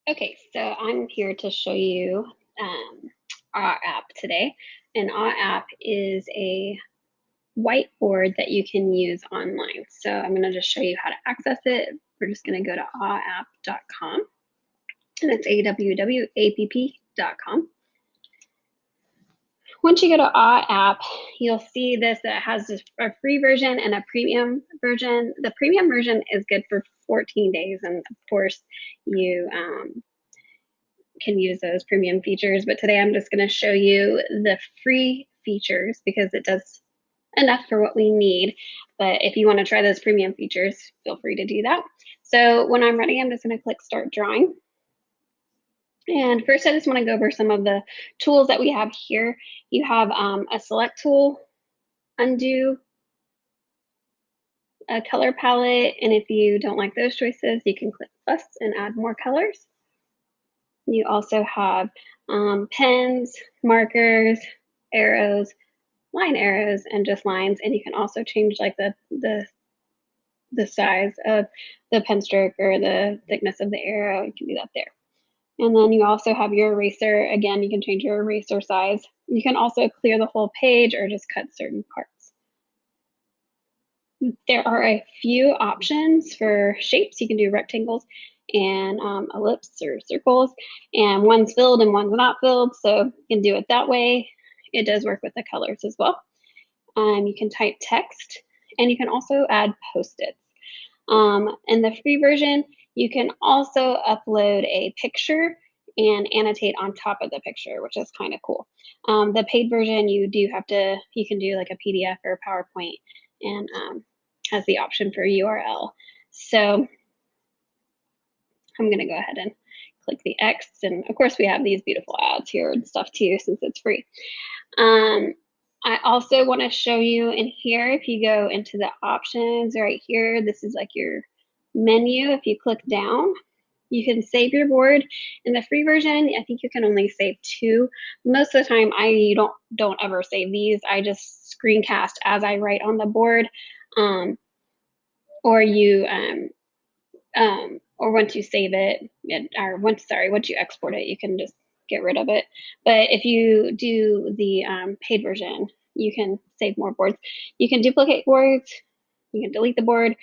Okay, so I'm here to show you our app today. And our app is a whiteboard that you can use online. So I'm going to just show you how to access it. We're just going to go to awapp.com, and it's awwapp.com. Once you go to our app, you'll see this that has a free version and a premium version. The premium version is good for 14 days, and of course, you can use those premium features. But today I'm just going to show you the free features because it does enough for what we need. But if you want to try those premium features, feel free to do that. So when I'm ready, I'm just going to click Start Drawing. And first, I just want to go over some of the tools that we have here. You have a select tool, undo, a color palette, and if you don't like those choices, you can click plus and add more colors. You also have pens, markers, arrows, line arrows, and just lines. And you can also change like the size of the pen stroke or the thickness of the arrow. You can do that there. And then you also have your eraser. Again, you can change your eraser size. You can also clear the whole page or just cut certain parts. There are a few options for shapes. You can do rectangles and ellipse or circles, and one's filled and one's not filled, so you can do it that way. It does work with the colors as well. You can type text, and you can also add post-its. In the free version, you can also upload a picture and annotate on top of the picture, which is kind of cool. The paid version, you can do like a PDF or a PowerPoint, and has the option for URL. So I'm going to go ahead and click the X. And of course, we have these beautiful ads here and stuff too, since it's free. I also want to show you in here, if you go into the options right here, this is like your menu. If you click down, you can save your board. In the free version, I think you can only save 2. Most of the time, I don't ever save these. I just screencast as I write on the board. Or once you save it, once you export it, you can just get rid of it. But if you do the paid version, you can save more boards. You can duplicate boards. You can delete the board.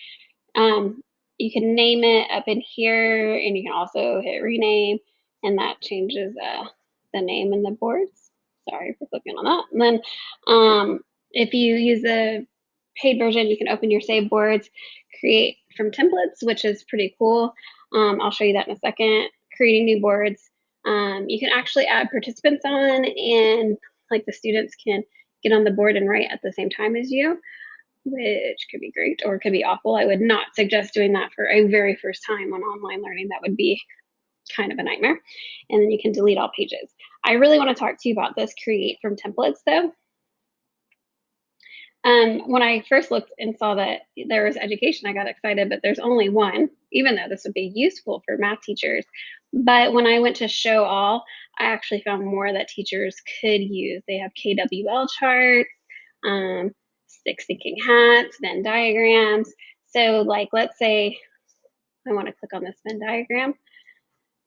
You can name it up in here, and you can also hit rename, and that changes the name in the boards. Sorry for clicking on that. And then if you use the paid version, you can open your save boards, create from templates, which is pretty cool. I'll show you that in a second. Creating new boards. You can actually add participants on, and like the students can get on the board and write at the same time as you, which could be great or it could be awful. I would not suggest doing that for a very first time on online learning. That would be kind of a nightmare. And then you can delete all pages. I really want to talk to you about this create from templates though. When I first looked and saw that there was education, I got excited, but there's only one, even though this would be useful for math teachers. But when I went to show all, I actually found more that teachers could use. They have KWL charts, Six Thinking Hats, Venn diagrams. So like, let's say I want to click on this Venn diagram.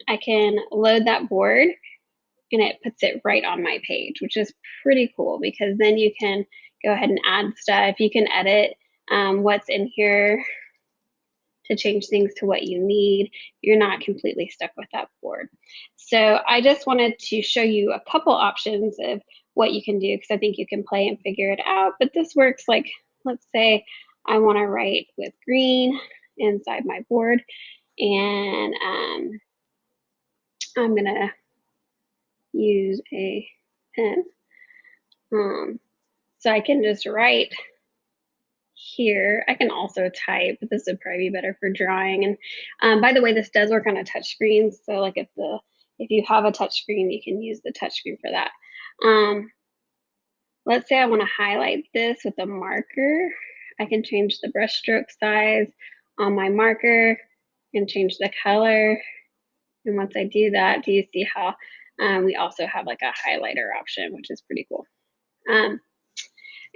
I can load that board and it puts it right on my page, which is pretty cool because then you can go ahead and add stuff. You can edit what's in here to change things to what you need. You're not completely stuck with that board. So I just wanted to show you a couple options of what you can do because I think you can play and figure it out. But this works like, let's say I want to write with green inside my board, and I'm going to use a pen. So I can just write here. I can also type, but this would probably be better for drawing. And by the way, this does work on a touch screen. So like if you have a touch screen, you can use the touch screen for that. Let's say I want to highlight this with a marker. I can change the brush stroke size on my marker and change the color. And once I do that, do you see how we also have like a highlighter option, which is pretty cool.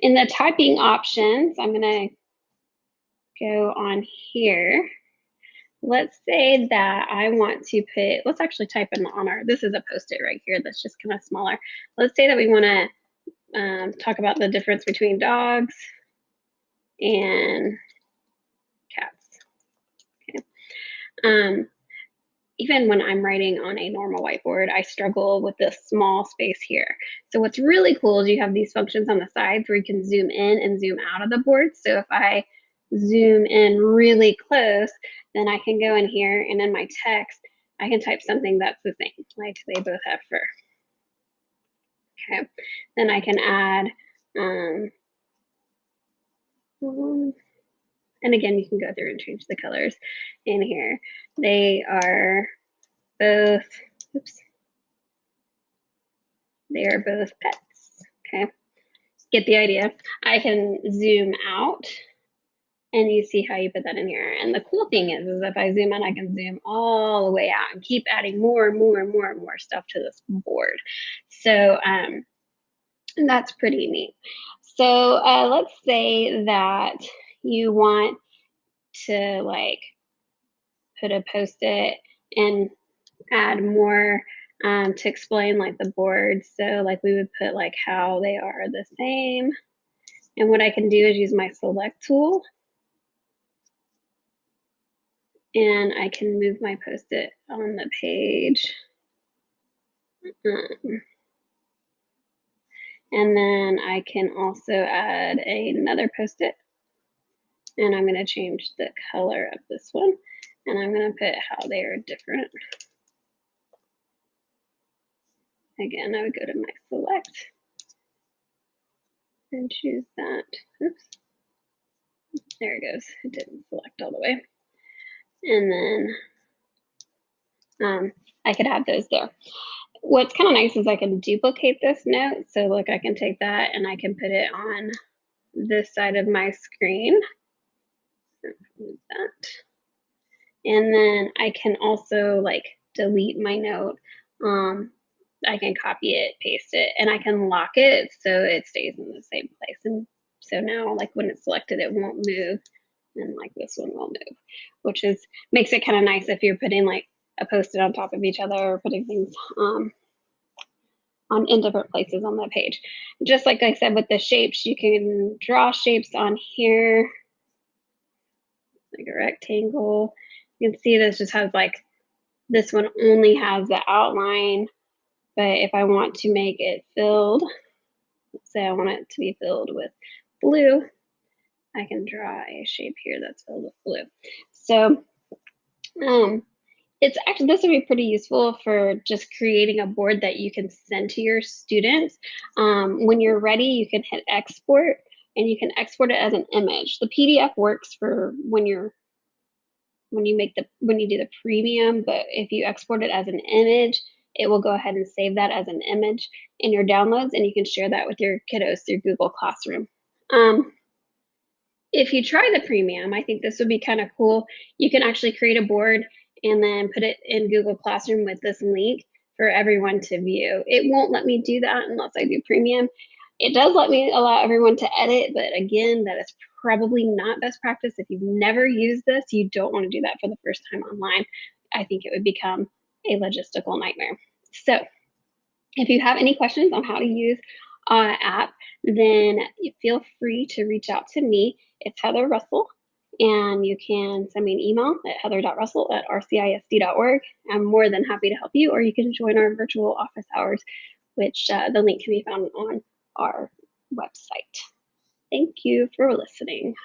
In the typing options, I'm going to go on here. let's say that I want to put, let's actually type in on our, this is a post-it right here that's just kind of smaller. Let's say that we want to talk about the difference between dogs and cats. Okay. Um, Even when I'm writing on a normal whiteboard, I struggle with this small space here. So what's really cool is you have these functions on the sides where you can zoom in and zoom out of the board. So if I zoom in really close, then I can go in here and in my text, I can type something that's the same, like they both have fur. Okay. Then I can add, um, and again, you can go through and change the colors in here. They are both, oops, they are both pets. Okay, get the idea. I can zoom out and you see how you put that in here. And the cool thing is if I zoom in, I can zoom all the way out and keep adding more and more and more and more stuff to this board. So that's pretty neat. So let's say that you want to like put a post-it and add more to explain like the boards. So like we would put like how they are the same. And what I can do is use my select tool and I can move my post-it on the page. Um, and then I can also add another post-it and I'm going to change the color of this one and I'm going to put how they are different. Again, I would go to my select and choose that. Oops. There it goes. It didn't select all the way. And then I could add those there. What's kind of nice is I can duplicate this note. So look, I can take that and I can put it on this side of my screen. That. And then I can also like delete my note. I can copy it, paste it, and I can lock it so it stays in the same place. And so now like when it's selected, it won't move. And like this one will move, which is makes it kind of nice if you're putting like a post-it on top of each other or putting things on in different places on the page. Just like I said with the shapes, you can draw shapes on here, like a rectangle. You can see this just has like, this one only has the outline, but if I want to make it filled, let's say I want it to be filled with blue, I can draw a shape here that's filled with blue. So it's actually, this would be pretty useful for just creating a board that you can send to your students. When you're ready, you can hit export and you can export it as an image. The PDF works for when you do the premium, but if you export it as an image, it will go ahead and save that as an image in your downloads and you can share that with your kiddos through Google Classroom. If you try the premium, I think this would be kind of cool. You can actually create a board and then put it in Google Classroom with this link for everyone to view. It won't let me do that unless I do premium. It does let me allow everyone to edit, but again, that is probably not best practice. If you've never used this, you don't want to do that for the first time online. I think it would become a logistical nightmare. So if you have any questions on how to use app, then feel free to reach out to me. It's Heather Russell, and you can send me an email at heather.russell@rcisd.org. I'm more than happy to help you, or you can join our virtual office hours, which the link can be found on our website. Thank you for listening.